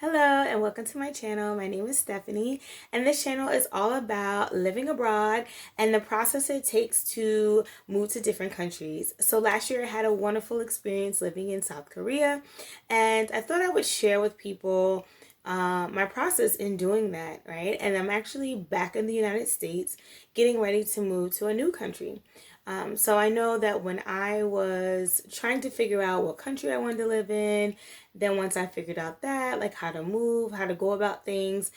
Hello and welcome to my channel. My name is Stephanie and this channel is all about living abroad and the process it takes to move to different countries. So last year I had a wonderful experience living in South Korea and I thought I would share with people my process in doing that, right? And I'm actually back in the United States getting ready to move to a new country. So I know that when I was trying to figure out what country I wanted to live in, then once I figured out that, like how to move, how to go about things,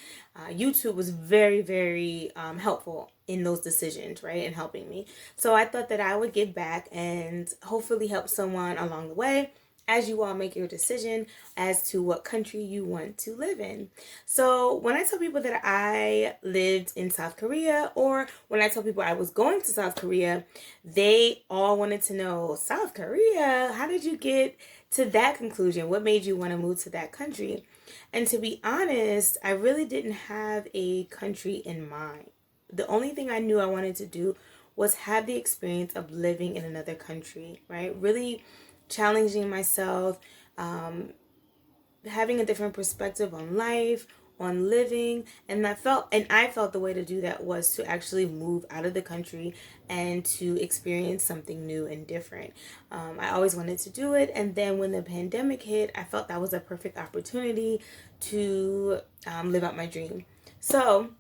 YouTube was very helpful in those decisions, right? And helping me. So I thought that I would give back and hopefully help someone along the way as you all make your decision as to what country you want to live in. So when I tell people that I lived in South Korea, or when I tell people I was going to South Korea, they all wanted to know, South Korea, how did you get to that conclusion? What made you want to move to that country? And to be honest, I really didn't have a country in mind. The only thing I knew I wanted to do was have the experience of living in another country, right? Really challenging myself, having a different perspective on life, on living, and I felt the way to do that was to actually move out of the country and to experience something new and different. I always wanted to do it, and then when the pandemic hit, I felt that was a perfect opportunity to live out my dream. So,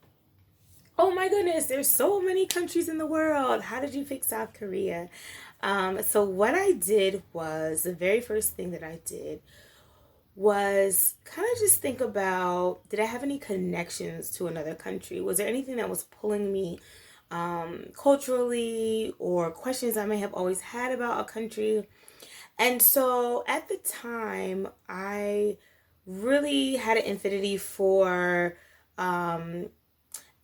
oh my goodness, there's so many countries in the world. How did you pick South Korea? So what I did was, the very first thing that I did was kind of just think about, did I have any connections to another country? Was there anything that was pulling me culturally, or questions I may have always had about a country? And so at the time, I really had an infinity for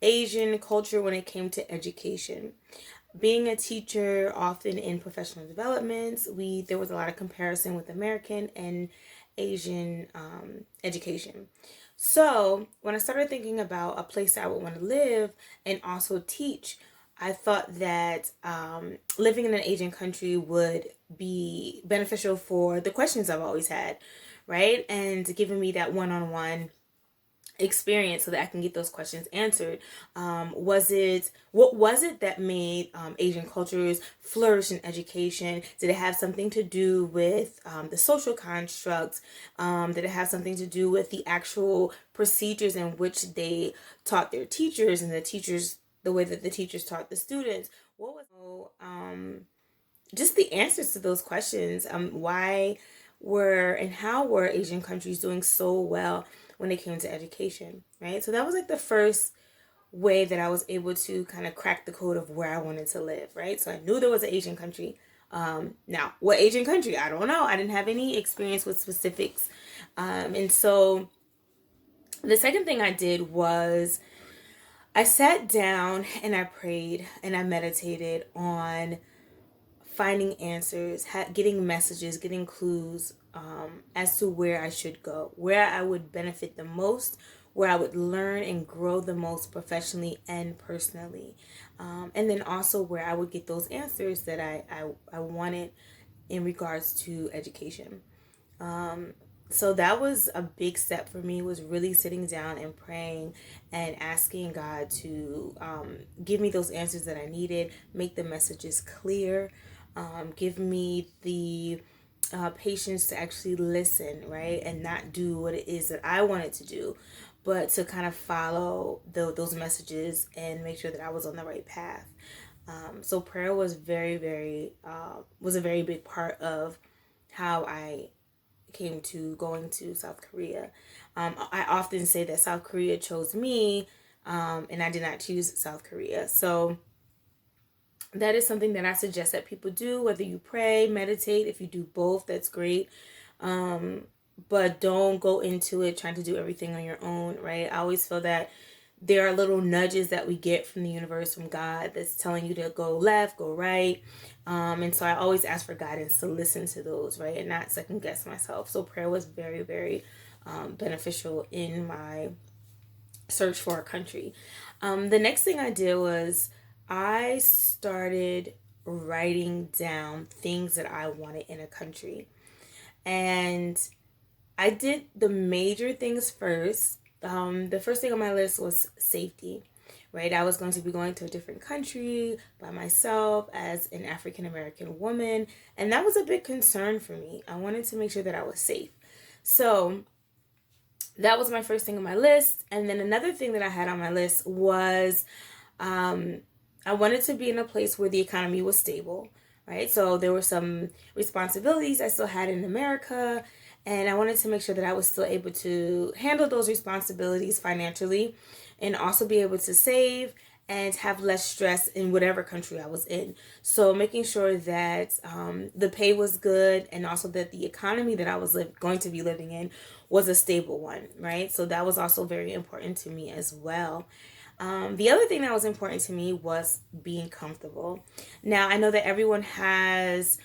Asian culture when it came to education. Being a teacher, often in professional developments, there was a lot of comparison with American and Asian education. So when I started thinking about a place I would want to live and also teach, I thought that living in an Asian country would be beneficial for the questions I've always had, right? And giving me that one-on-one experience so that I can get those questions answered. What was it that made Asian cultures flourish in education? Did it have something to do with the social constructs? Did it have something to do with the actual procedures in which they taught their teachers, and the way that the teachers taught the students? What was just the answers to those questions? Why were and how were Asian countries doing so well when it came to education, right? So that was like the first way that I was able to kind of crack the code of where I wanted to live, right? So I knew there was an Asian country. Now, what Asian country? I don't know. I didn't have any experience with specifics. And so the second thing I did was I sat down and I prayed and I meditated on finding answers, getting messages, getting clues as to where I should go, where I would benefit the most, where I would learn and grow the most professionally and personally. And then also where I would get those answers that I wanted in regards to education. So that was a big step for me, was really sitting down and praying and asking God to give me those answers that I needed, make the messages clear, give me the patience to actually listen, right? And not do what it is that I wanted to do, but to kind of follow those messages and make sure that I was on the right path. So prayer was was a very big part of how I came to going to South Korea. I often say that South Korea chose me, and I did not choose South Korea. So that is something that I suggest that people do, whether you pray, meditate. If you do both, that's great. But don't go into it trying to do everything on your own, right? I always feel that there are little nudges that we get from the universe, from God, that's telling you to go left, go right. And so I always ask for guidance to listen to those, right? And not second guess myself. So prayer was very beneficial in my search for a country. The next thing I did was I started writing down things that I wanted in a country. And I did the major things first. The first thing on my list was safety, right? I was going to be going to a different country by myself as an African American woman, and that was a big concern for me. I wanted to make sure that I was safe. So that was my first thing on my list. And then another thing that I had on my list was I wanted to be in a place where the economy was stable, right? So there were some responsibilities I still had in America, and I wanted to make sure that I was still able to handle those responsibilities financially and also be able to save and have less stress in whatever country I was in. So making sure that the pay was good and also that the economy that I was going to be living in was a stable one, right? So that was also very important to me as well. The other thing that was important to me was being comfortable. Now, I know that everyone has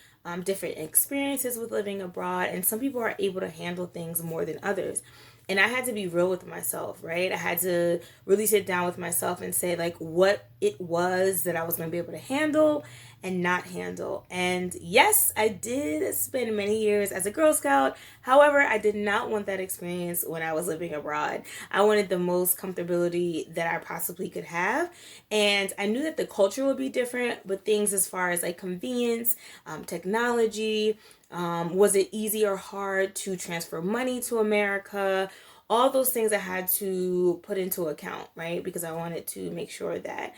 different experiences with living abroad, and some people are able to handle things more than others. And I had to be real with myself, right? I had to really sit down with myself and say, like, what it was that I was going to be able to handle and not handle. And yes, I did spend many years as a Girl Scout. However, I did not want that experience when I was living abroad. I wanted the most comfortability that I possibly could have. And I knew that the culture would be different, but things as far as like convenience, technology, was it easy or hard to transfer money to America? All those things I had to put into account, right? Because I wanted to make sure that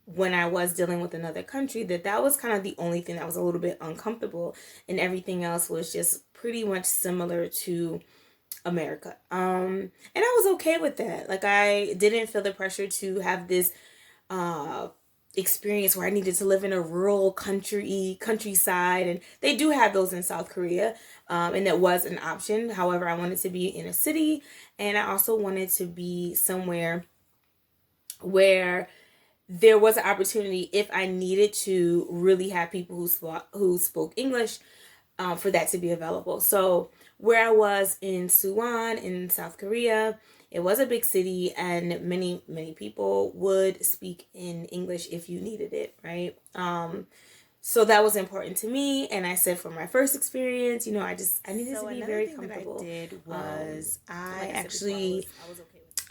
when I was dealing with another country, that was kind of the only thing that was a little bit uncomfortable, and everything else was just pretty much similar to America. And I was okay with that. Like, I didn't feel the pressure to have this uh experience where I needed to live in a rural countryside, and they do have those in South Korea, and that was an option. However, I wanted to be in a city, and I also wanted to be somewhere where there was an opportunity if I needed to really have people who spoke English, for that to be available. So where I was in Suwon in South Korea, it was a big city, and many people would speak in English if you needed it, right? So that was important to me, and I said for my first experience, I needed to be very comfortable. That I did was I actually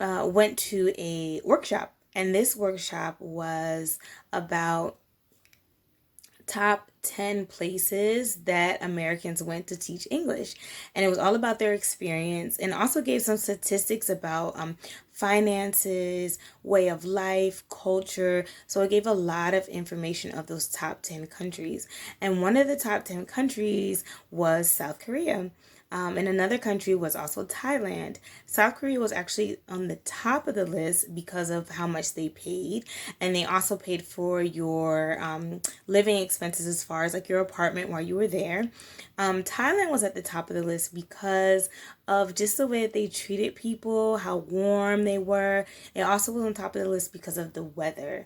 went to a workshop, and this workshop was about top 10 places that Americans went to teach English. And it was all about their experience, and also gave some statistics about finances, way of life, culture. So it gave a lot of information of those top 10 countries. And one of the top 10 countries was South Korea. And another country was also Thailand. South Korea was actually on the top of the list because of how much they paid. And they also paid for your living expenses as far as like your apartment while you were there. Thailand was at the top of the list because of just the way that they treated people, how warm they were. It also was on top of the list because of the weather.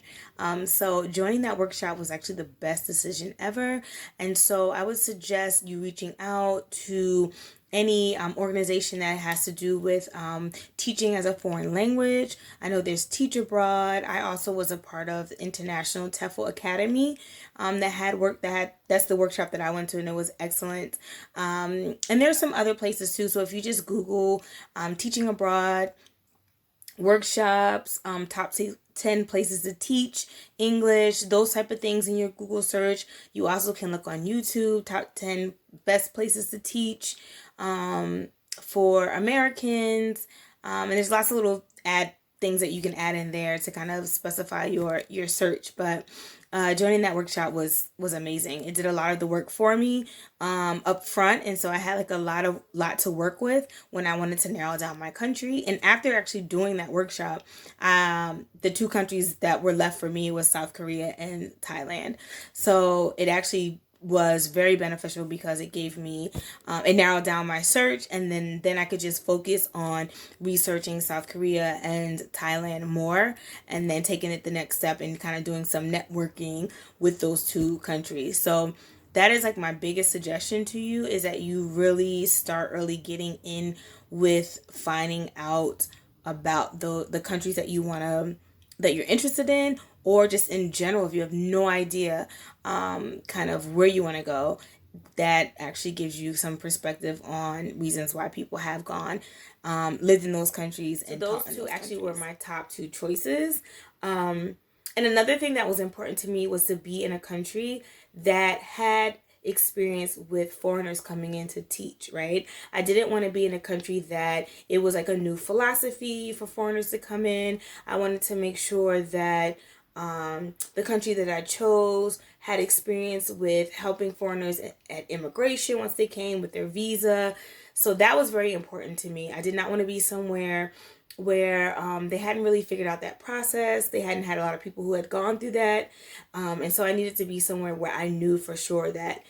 So joining that workshop was actually the best decision ever. And so I would suggest you reaching out to any organization that has to do with teaching as a foreign language. I know there's Teach Abroad. I also was a part of the International TEFL Academy that's the workshop that I went to, and it was excellent. And there's some other places too. So if you just Google teaching abroad workshops, top 10 places to teach English, those type of things in your Google search. You also can look on YouTube, top 10 best places to teach for Americans. And there's lots of little things that you can add in there to kind of specify your search. But joining that workshop was amazing. It did a lot of the work for me up front, and so I had like a lot to work with when I wanted to narrow down my country. And after actually doing that workshop, the two countries that were left for me was South Korea and Thailand. So it actually was very beneficial because it gave me it narrowed down my search, and then I could just focus on researching South Korea and Thailand more, and then taking it the next step and kind of doing some networking with those two countries. So that is like my biggest suggestion to you, is that you really start early getting in with finding out about the countries that that you're interested in, or just in general, if you have no idea kind of where you want to go. that actually gives you some perspective on reasons why people have gone, lived in those countries. And so those two actually were my top two choices. And another thing that was important to me was to be in a country that had experience with foreigners coming in to teach, right? I didn't want to be in a country that it was like a new philosophy for foreigners to come in. I wanted to make sure that the country that I chose had experience with helping foreigners at immigration once they came with their visa. So that was very important to me. I did not want to be somewhere where they hadn't really figured out that process. They hadn't had a lot of people who had gone through that. And so I needed to be somewhere where I knew for sure that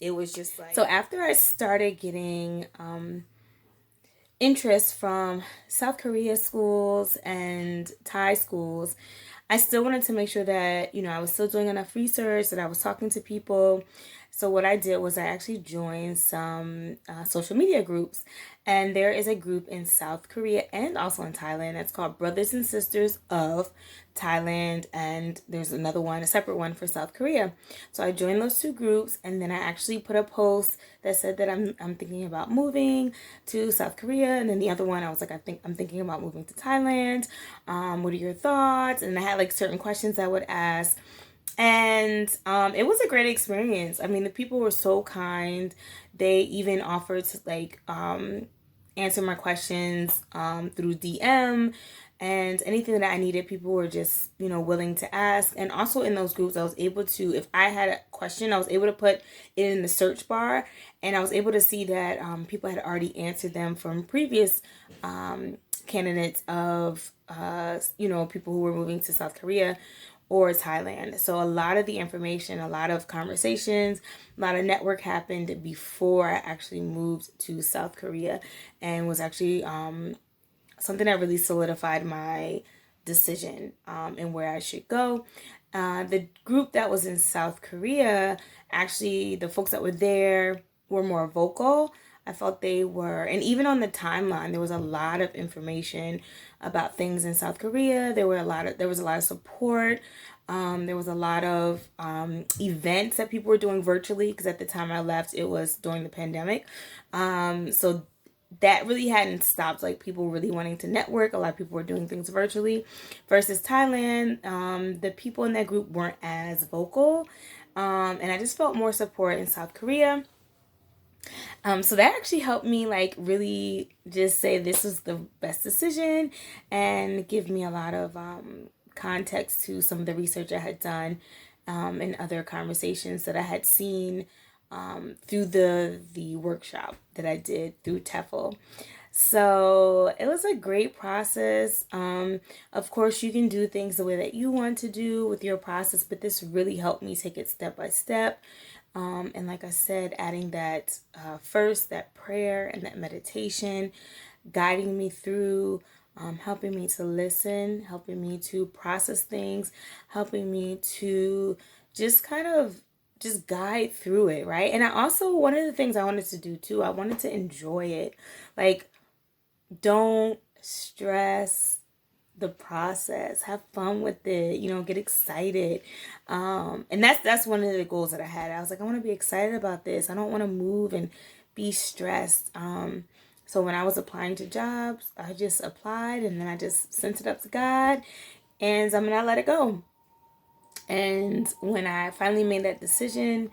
it was just like... So after I started getting interest from South Korea schools and Thai schools, I still wanted to make sure that, I was still doing enough research, that I was talking to people. So what I did was I actually joined some social media groups. And there is a group in South Korea and also in Thailand that's called Brothers and Sisters of Thailand. And there's another one, a separate one for South Korea. So I joined those two groups, and then I actually put a post that said that I'm thinking about moving to South Korea. And then the other one, I was like, I'm thinking about moving to Thailand. What are your thoughts? And I had like certain questions I would ask. And it was a great experience. I mean, the people were so kind. They even offered to like answer my questions through DM, and anything that I needed, people were just, willing to ask. And also in those groups, I was able to, if I had a question, I was able to put it in the search bar, and I was able to see that people had already answered them from previous candidates of, people who were moving to South Korea or Thailand. So a lot of the information, a lot of conversations, a lot of network happened before I actually moved to South Korea, and was actually something that really solidified my decision and where I should go. The group that was in South Korea, actually the folks that were there were more vocal. I felt they were, and even on the timeline, there was a lot of information about things in South Korea. There was a lot of support. There was a lot of events that people were doing virtually, because at the time I left, it was during the pandemic. So that really hadn't stopped, like people really wanting to network. A lot of people were doing things virtually. Versus Thailand, the people in that group weren't as vocal. And I just felt more support in South Korea. So that actually helped me like really just say this was the best decision, and give me a lot of context to some of the research I had done and other conversations that I had seen through the workshop that I did through TEFL. So it was a great process. Of course, you can do things the way that you want to do with your process, but this really helped me take it step by step. And like I said, adding that first, that prayer and that meditation, guiding me through, helping me to listen, helping me to process things, helping me to just kind of just guide through it, right? And I also, one of the things I wanted to do too, I wanted to enjoy it. Like, don't stress the process, have fun with it, get excited. And that's one of the goals that I had. I was like, I want to be excited about this. I don't want to move and be stressed. So when I was applying to jobs, I just applied, and then I just sent it up to God, and I let it go. And when I finally made that decision,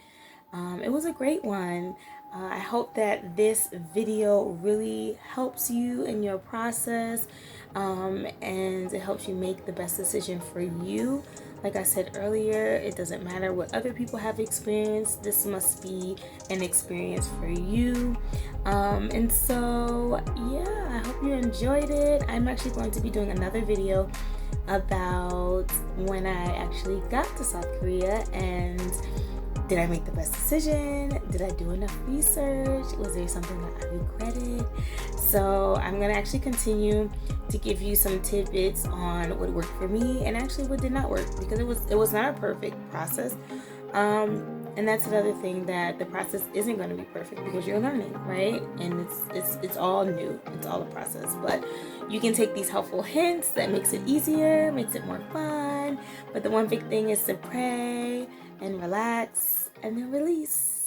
it was a great one. I hope that this video really helps you in your process, and it helps you make the best decision for you. Like I said earlier, it doesn't matter what other people have experienced. This must be an experience for you. And so, yeah, I hope you enjoyed it. I'm actually going to be doing another video about when I actually got to South Korea, and did I make the best decision? Did I do enough research? Was there something that I regretted? So I'm going to actually continue to give you some tidbits on what worked for me and actually what did not work, because it was not a perfect process. And that's another thing, that the process isn't going to be perfect because you're learning, right? And it's all new. It's all a process. But you can take these helpful hints that makes it easier, makes it more fun. But the one big thing is to pray and relax and then release.